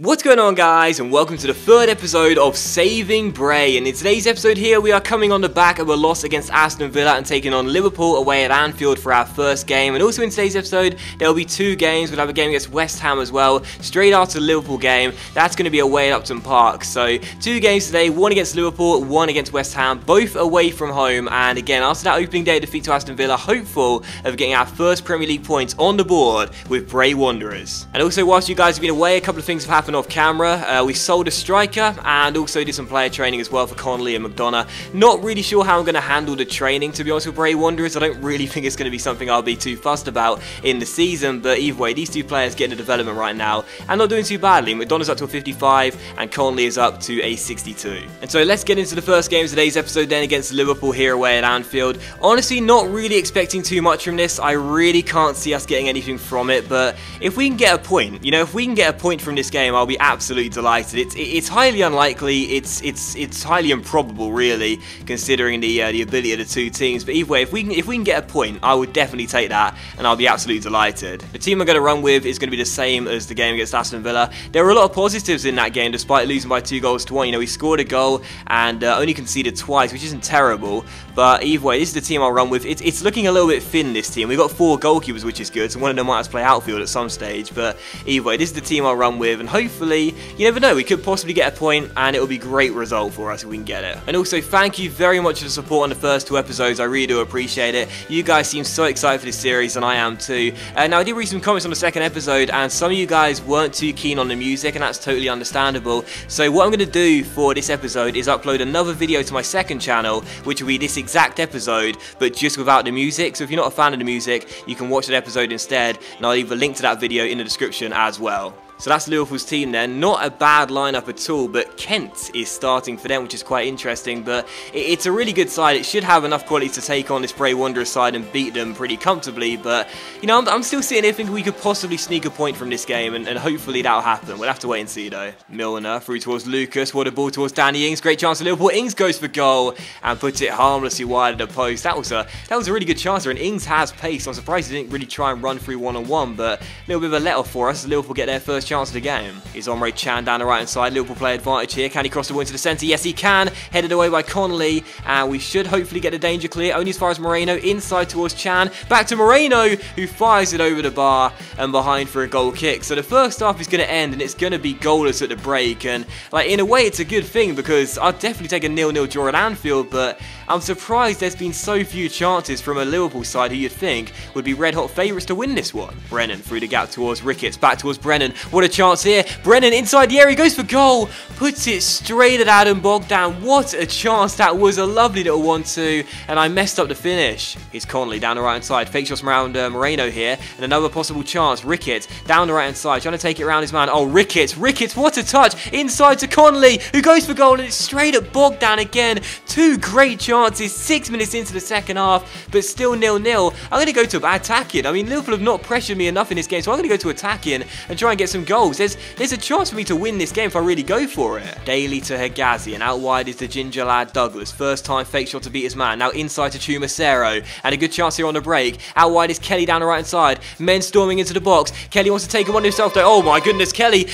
What's going on, guys, and welcome to the third episode of Saving Bray. And in today's episode here, we are coming on the back of a loss against Aston Villa and taking on Liverpool away at Anfield for our first game. And also in today's episode, there will be two games. We'll have a game against West Ham as well, straight after the Liverpool game. That's going to be away at Upton Park. So two games today, one against Liverpool, one against West Ham, both away from home. And again, after that opening day defeat to Aston Villa, hopeful of getting our first Premier League points on the board with Bray Wanderers. And also, whilst you guys have been away, a couple of things have happened off camera. We sold a striker and also did some player training as well for Connolly and McDonough. Not really sure how I'm going to handle the training, to be honest, with Bray Wanderers. I don't really think it's going to be something I'll be too fussed about in the season, but either way, these two players getting the development right now and not doing too badly. McDonough's up to a 55 and Connolly is up to a 62. And so let's get into the first game of today's episode then against Liverpool here away at Anfield. Honestly, not really expecting too much from this. I really can't see us getting anything from it, but if we can get a point, if we can get a point from this game, I'll be absolutely delighted. It's highly unlikely, it's highly improbable really, considering the ability of the two teams, but either way, if we can get a point, I would definitely take that and I'll be absolutely delighted. The team I'm going to run with is going to be the same as the game against Aston Villa. There were a lot of positives in that game despite losing by 2-1. We scored a goal and only conceded twice, which isn't terrible, but either way, this is the team I'll run with. It's looking a little bit thin, this team. We've got 4 goalkeepers, which is good, so one of them might have to play outfield at some stage, but either way, this is the team I'll run with, and hopefully, you never know, we could possibly get a point and it will be a great result for us if we can get it. And also, thank you very much for the support on the first 2 episodes. I really do appreciate it. You guys seem so excited for this series, and I am too. Now, I did read some comments on the second episode, and some of you guys weren't too keen on the music, and that's totally understandable. So what I'm going to do for this episode is upload another video to my second channel, which will be this exact episode, but just without the music. So if you're not a fan of the music, you can watch that episode instead, and I'll leave a link to that video in the description as well. So that's Liverpool's team then. Not a bad lineup at all, but Kent is starting for them, which is quite interesting. But it's a really good side. It should have enough quality to take on this Bray Wanderers side and beat them pretty comfortably. But, I'm still sitting here thinking we could possibly sneak a point from this game, and hopefully that'll happen. We'll have to wait and see, though. Milner through towards Lucas. What a ball towards Danny Ings. Great chance for Liverpool. Ings goes for goal and puts it harmlessly wide of the post. That was a really good chance there, and Ings has pace. I'm surprised he didn't really try and run through one-on-one, but a little bit of a let-off for us as Liverpool get their first chance of the game. Is Omre Can down the right hand side. Liverpool play advantage here. Can he cross the ball into the centre? Yes, he can. Headed away by Connolly, and we should hopefully get the danger clear. Only as far as Moreno. Inside towards Chan. Back to Moreno, who fires it over the bar and behind for a goal kick. So the first half is going to end, and it's going to be goalless at the break. And in a way, it's a good thing because I'd definitely take a 0-0 draw at Anfield, but I'm surprised there's been so few chances from a Liverpool side who you'd think would be red-hot favourites to win this one. Brennan through the gap towards Ricketts. Back towards Brennan. What a chance here. Brennan inside the area, goes for goal, puts it straight at Adam Bogdan. What a chance that was, a lovely little 1-2, and I messed up the finish. Here's Connolly down the right hand side, fake shots around Moreno here, and another possible chance. Ricketts down the right hand side, trying to take it around his man. Oh, Ricketts, what a touch, inside to Connolly, who goes for goal, and it's straight at Bogdan again. 2 great chances, 6 minutes into the second half, but still 0-0. I'm going to go to attacking. Liverpool have not pressured me enough in this game, so I'm going to go to attacking and try and get some goals. There's a chance for me to win this game if I really go for it. Daly to Hegazi, and out wide is the ginger lad Douglas. First time fake shot to beat his man. Now inside to Chumacero, and a good chance here on the break. Out wide is Kelly down the right hand side. Men storming into the box. Kelly wants to take him on himself though. Oh my goodness, Kelly's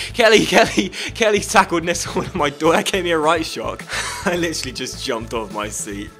tackled next to one of my door. That gave me a right shock. I literally just jumped off my seat.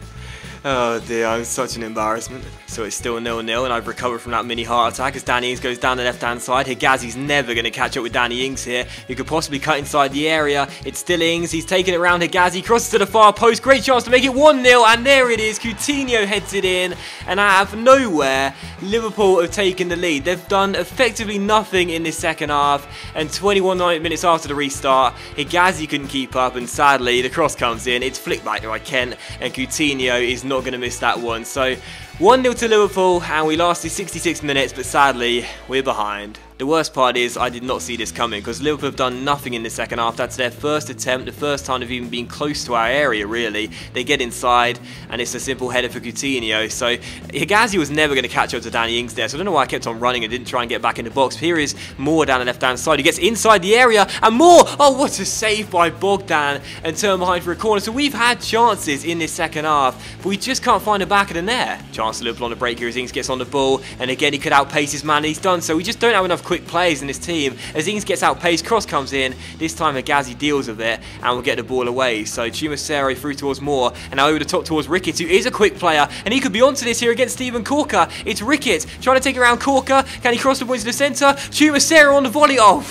Oh dear, I'm such an embarrassment. So it's still 0-0, and I've recovered from that mini heart attack as Danny Ings goes down the left-hand side. Hegazi's never going to catch up with Danny Ings here, who could possibly cut inside the area. It's still Ings, he's taking it around Hegazi, crosses to the far post, great chance to make it 1-0, and there it is. Coutinho heads it in, and out of nowhere, Liverpool have taken the lead. They've done effectively nothing in this second half, and 21 minutes after the restart, Hegazi couldn't keep up, and sadly, the cross comes in. It's flicked back by Kent, and Coutinho is not going to miss that one. So 1-0 to Liverpool, and we lasted 66 minutes, but sadly, we're behind. The worst part is I did not see this coming because Liverpool have done nothing in the second half. That's their first attempt, the first time they've even been close to our area, really. They get inside, and it's a simple header for Coutinho. So Hegazi was never going to catch up to Danny Ings there, so I don't know why I kept on running and didn't try and get back in the box. But here is Moore down the left-hand side. He gets inside the area, and Moore! Oh, what a save by Bogdan, and turn behind for a corner. So we've had chances in this second half, but we just can't find the back of the net. Chance chance to Liverpool on the break here as Ings gets on the ball, and again he could outpace his man, and he's done so. We just don't have enough quick players in this team. As Ings gets outpaced, cross comes in, this time Agazi deals with it, and we'll get the ball away. So Chumacero through towards Moore, and now over the top towards Ricketts, who is a quick player, and he could be onto this here against Steven Corker. It's Ricketts trying to take around Corker. Can he cross the ball into the centre? Chumacero on the volley. Oh,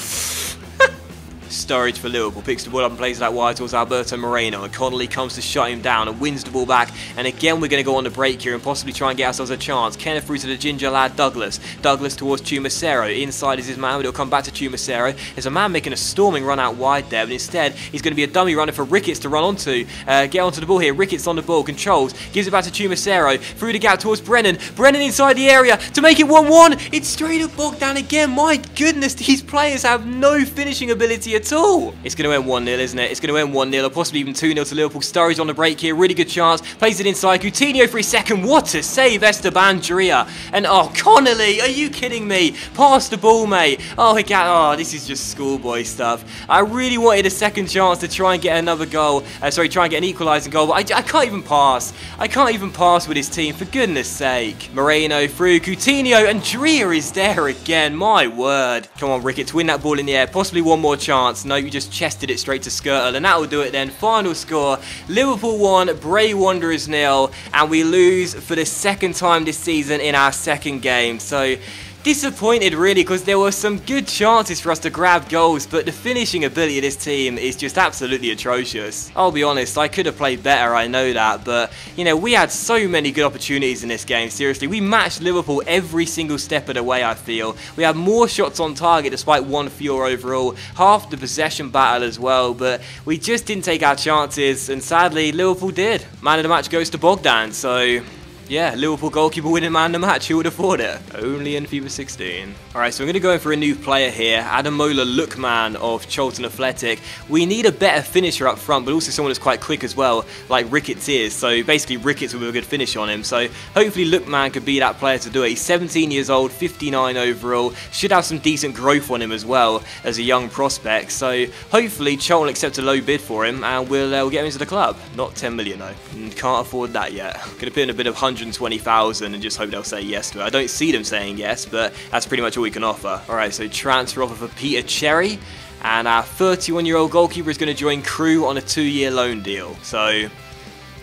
Sturridge for Liverpool picks the ball up and plays that wide towards Alberto Moreno, and Connolly comes to shut him down and wins the ball back. And again we're going to go on the break here and possibly try and get ourselves a chance. Kenneth through to the ginger lad Douglas. Douglas towards Chumacero. Inside is his man, but it'll come back to Chumacero. There's a man making a storming run out wide there, but instead he's going to be a dummy runner for Ricketts to run onto. Get onto the ball here. Ricketts on the ball, controls, gives it back to Chumacero. Through the gap towards Brennan. Brennan inside the area to make it 1-1. It's straight up Bogdan again. My goodness, these players have no finishing ability at all. It's going to end 1-0, isn't it? It's going to end 1-0 or possibly even 2-0 to Liverpool. Sturridge on the break here. Really good chance. Plays it inside. Coutinho for his second. What a save, Esteban Drea. And oh, Connolly, are you kidding me? Pass the ball, mate. Oh, this is just schoolboy stuff. I really wanted a second chance to try and get another goal. Try and get an equalising goal, but I can't even pass. I can't even pass with his team, for goodness sake. Moreno through. Coutinho, and Drea is there again. My word. Come on, Ricketts, win that ball in the air. Possibly one more chance. No, you just chested it straight to Skirtle, and that will do it then. Final score, Liverpool 1, Bray Wanderers 0, and we lose for the second time this season in our second game. So disappointed really, because there were some good chances for us to grab goals, but the finishing ability of this team is just absolutely atrocious. I'll be honest, I could have played better, I know that, but you know, we had so many good opportunities in this game. Seriously, we matched Liverpool every single step of the way, I feel. We had more shots on target despite one fewer overall, half the possession battle as well, but we just didn't take our chances, and sadly Liverpool did. Man of the match goes to Bogdan, so yeah, Liverpool goalkeeper winning man of the match. Who would have thought it? Only in FIFA 16. Alright, so I'm going to go in for a new player here. Adamola Lookman of Charlton Athletic. We need a better finisher up front, but also someone that's quite quick as well, like Ricketts is. So basically Ricketts will be a good finish on him. So hopefully Lookman could be that player to do it. He's 17 years old, 59 overall. Should have some decent growth on him as well as a young prospect. So hopefully Charlton will accept a low bid for him, and we'll get him into the club. Not 10 million though. Can't afford that yet. Going to put in a bit of 120,000 and just hope they'll say yes to it. I don't see them saying yes, but that's pretty much all we can offer. Alright, so transfer offer for Peter Cherry, and our 31-year-old goalkeeper is going to join Crew on a 2-year loan deal. So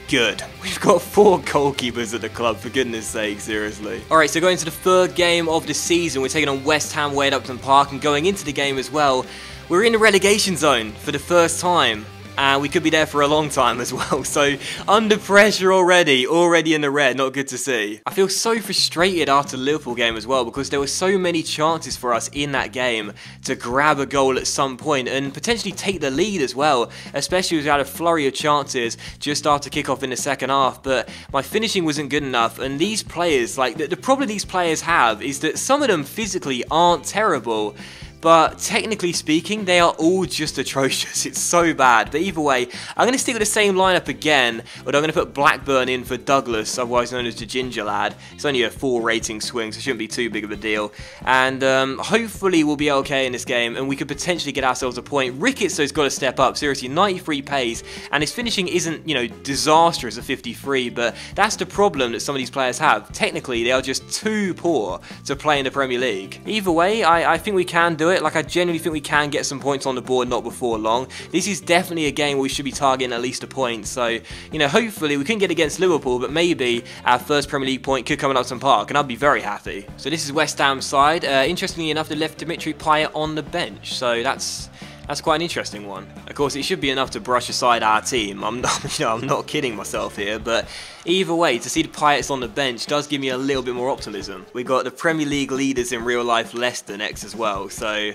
good. We've got 4 goalkeepers at the club, for goodness sake, seriously. Alright, so going to the third game of the season, we're taking on West Ham away at Upton Park, and going into the game as well, we're in the relegation zone for the first time. And we could be there for a long time as well, so under pressure already in the red, not good to see. I feel so frustrated after the Liverpool game as well, because there were so many chances for us in that game to grab a goal at some point and potentially take the lead as well, especially as we had a flurry of chances just after kickoff in the second half, but my finishing wasn't good enough. And these players, like the problem these players have is that some of them physically aren't terrible, but technically speaking, they are all just atrocious. It's so bad. But either way, I'm going to stick with the same lineup again, but I'm going to put Blackburn in for Douglas, otherwise known as the Ginger Lad. It's only a 4 rating swing, so it shouldn't be too big of a deal. And hopefully we'll be okay in this game, and we could potentially get ourselves a point. Ricketts has got to step up. Seriously, 93 pace, and his finishing isn't, you know, disastrous at 53, but that's the problem that some of these players have. Technically, they are just too poor to play in the Premier League. Either way, I think we can do it. Like, I genuinely think we can get some points on the board not before long. This is definitely a game where we should be targeting at least a point. So, you know, hopefully we can get against Liverpool, but maybe our first Premier League point could come at Upton Park, and I'd be very happy. So this is West Ham's side. Interestingly enough, they left Dimitri Payet on the bench, so that's quite an interesting one. Of course, it should be enough to brush aside our team. I'm not kidding myself here, but either way, to see the Pirates on the bench does give me a little bit more optimism. We got the Premier League leaders in real life, Leicester, next as well, so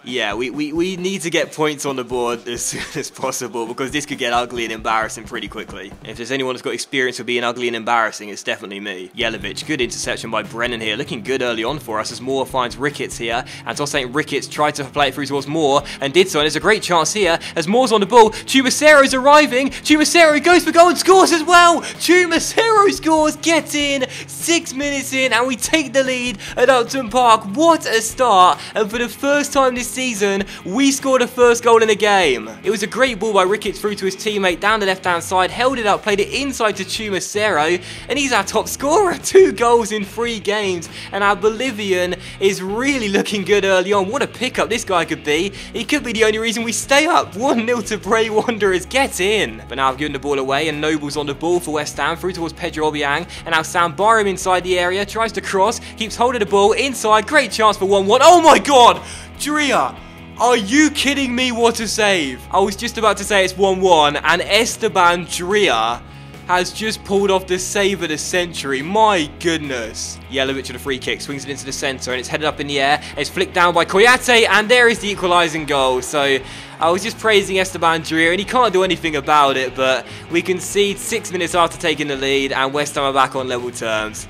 yeah, we need to get points on the board as soon as possible, because this could get ugly and embarrassing pretty quickly. If there's anyone who's got experience of being ugly and embarrassing, it's definitely me. Yelovich, good interception by Brennan here, looking good early on for us as Moore finds Ricketts here, and Toss St. Ricketts tried to play it through towards Moore, and did so, and there's a great chance here as Moore's on the ball. Chumacero's arriving, Chumacero goes for goal and scores as well! Chumacero scores, get in, 6 minutes in, and we take the lead at Upton Park. What a start, and for the first time this season, we scored a first goal in the game. It was a great ball by Ricketts through to his teammate down the left-hand side, held it up, played it inside to Chumacero, and he's our top scorer. 2 goals in 3 games, and our Bolivian is really looking good early on. What a pickup this guy could be. He could be the only reason we stay up. 1-0 to Bray Wanderers. Get in. But now I've given the ball away, and Noble's on the ball for West Ham, through towards Pedro Obiang, and now Sam Barham inside the area, tries to cross, keeps hold of the ball inside. Great chance for 1-1. Oh my god! Drea! Are you kidding me? What a save. I was just about to say it's 1-1, and Esteban Drea has just pulled off the save of the century. My goodness. Jelic with a free kick, swings it into the centre, and it's headed up in the air. It's flicked down by Koyate, and there is the equalising goal. So I was just praising Esteban Drea, and he can't do anything about it, but we concede 6 minutes after taking the lead, and West Ham are back on level terms.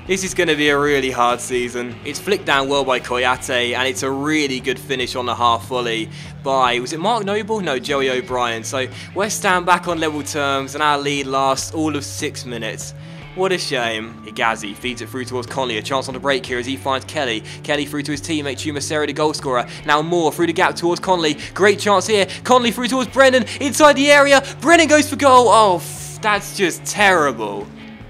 This is going to be a really hard season. It's flicked down well by Koyate, and it's a really good finish on the half volley by, was it Mark Noble? No, Joey O'Brien. So West Ham back on level terms, and our lead lasts all of 6 minutes. What a shame. Igazi feeds it through towards Conley. A chance on the break here as he finds Kelly. Kelly through to his teammate Chumacero, the goal scorer. Now Moore through the gap towards Conley. Great chance here. Conley through towards Brennan. Inside the area. Brennan goes for goal. Oh, that's just terrible.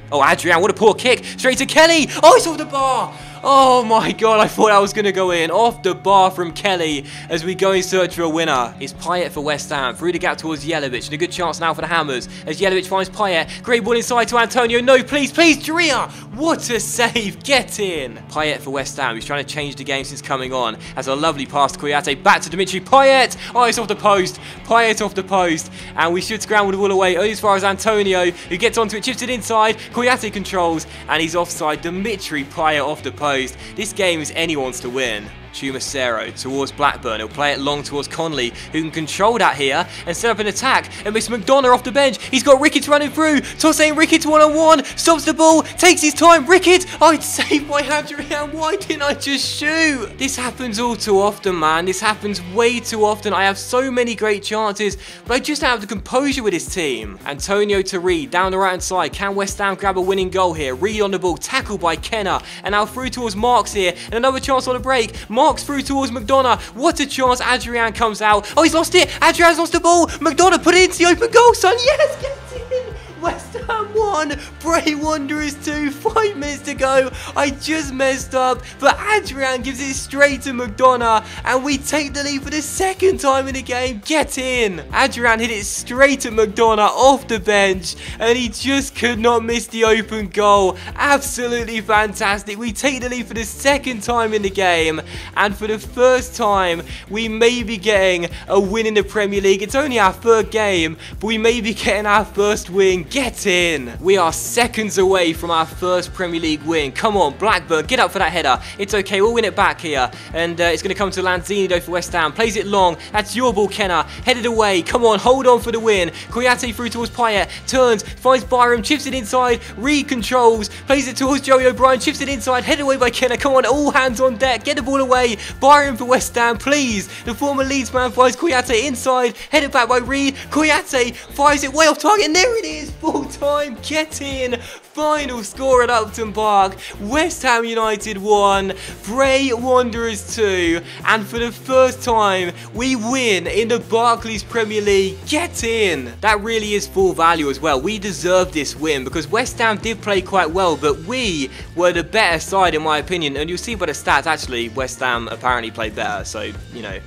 Oh, Adrian, what a poor kick. Straight to Kelly. Oh, it's off the bar. Oh my god, I thought I was going to go in. Off the bar from Kelly as we go in search for a winner. It's Payet for West Ham. Through the gap towards Jelic. And a good chance now for the Hammers as Jelic finds Payet. Great ball inside to Antonio. No, please, please, Drea. What a save. Get in. Payet for West Ham. He's trying to change the game since coming on. Has a lovely pass to Koyate. Back to Dimitri Payet. Oh, it's off the post. Payet off the post. And we should scramble the ball away only as far as Antonio, who gets onto it, chips it inside. Koyate controls. And he's offside. Dimitri Payet off the post. This game is anyone's to win. Chumacero towards Blackburn. He'll play it long towards Conley, who can control that here and set up an attack. And Mr. McDonough off the bench. He's got Ricketts running through. Tossing Ricketts one-on-one. Stops the ball. Takes his time. Ricketts. Oh, it's saved by Adrian. Why didn't I just shoot? This happens all too often, man. This happens way too often. I have so many great chances, but I just don't have the composure with this team. Antonio to Reed. Down the right-hand side. Can West Ham grab a winning goal here? Reed on the ball. Tackled by Kenner. And now through towards Marks here. And another chance on the break. Marks through towards McDonough. What a chance. Adrian comes out. Oh, he's lost it. Adrian's lost the ball. McDonough put it into the open goal, son. Yes, get in. West Ham 1, Bray Wanderers 2, 5 minutes to go. I just messed up, but Adrian gives it straight to McDonough, and we take the lead for the 2nd time in the game. Get in. Adrian hit it straight at McDonough off the bench, and he just could not miss the open goal. Absolutely fantastic. We take the lead for the 2nd time in the game, and for the 1st time, we may be getting a win in the Premier League. It's only our 3rd game, but we may be getting our 1st win. Get in. We are seconds away from our 1st Premier League win. Come on, Blackburn, get up for that header. It's okay, we'll win it back here. And it's going to come to Lanzini though for West Ham. Plays it long. That's your ball, Kenner. Headed away. Come on, hold on for the win. Koyate through towards Payet. Turns, finds Byram, chips it inside. Reed controls. Plays it towards Joey O'Brien. Chips it inside. Headed away by Kenner. Come on, all hands on deck. Get the ball away. Byram for West Ham, please. The former Leeds man finds Koyate inside. Headed back by Reed. Koyate fires it way off target. And there it is. Full time. Get in. Final score at Upton Park. West Ham United 1, Bray Wanderers 2, and for the 1st time we win in the Barclays Premier League. Get in. That really is full value as well. We deserve this win because West Ham did play quite well, but we were the better side in my opinion, and you'll see by the stats actually West Ham apparently played better, so you know.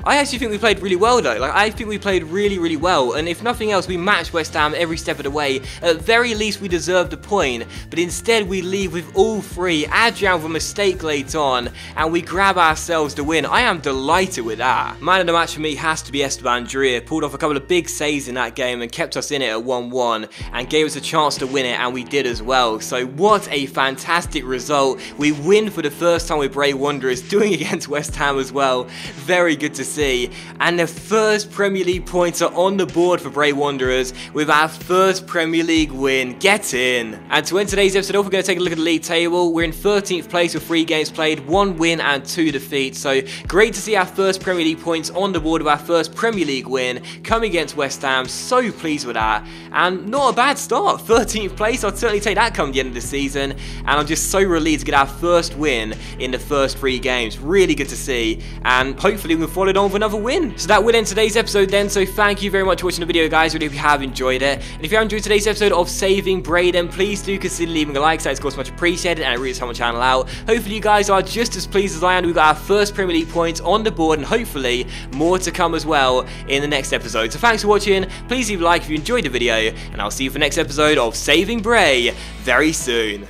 I actually think we played really well though. I think we played really well, and if nothing else, we matched West Ham every step of the way. At very least, we deserved a point, but instead we leave with all 3. Adrian with a mistake late on, and we grab ourselves the win. I am delighted with that. Man of the match for me has to be Esteban Drea. Pulled off a couple of big saves in that game and kept us in it at 1-1, and gave us a chance to win it, and we did as well. So what a fantastic result. We win for the 1st time with Bray Wanderers, doing against West Ham as well. Very good to see. see. And the first Premier League points are on the board for Bray Wanderers with our first Premier League win. Get in. And to end today's episode off, we're going to take a look at the league table. We're in 13th place with 3 games played, 1 win and 2 defeats. So great to see our first Premier League points on the board with our first Premier League win coming against West Ham. So pleased with that. And not a bad start. 13th place. I'd certainly take that come the end of the season. And I'm just so relieved to get our first win in the first 3 games. Really good to see. And hopefully we'll follow it on with another win. So that will end today's episode then. So thank you very much for watching the video, guys. Really hope you have enjoyed it. And if you have enjoyed today's episode of Saving Bray, then please do consider leaving a like. That is of course much appreciated and it really helps my channel out. Hopefully you guys are just as pleased as I am. We've got our first Premier League points on the board and hopefully more to come as well in the next episode. So thanks for watching. Please leave a like if you enjoyed the video and I'll see you for the next episode of Saving Bray very soon.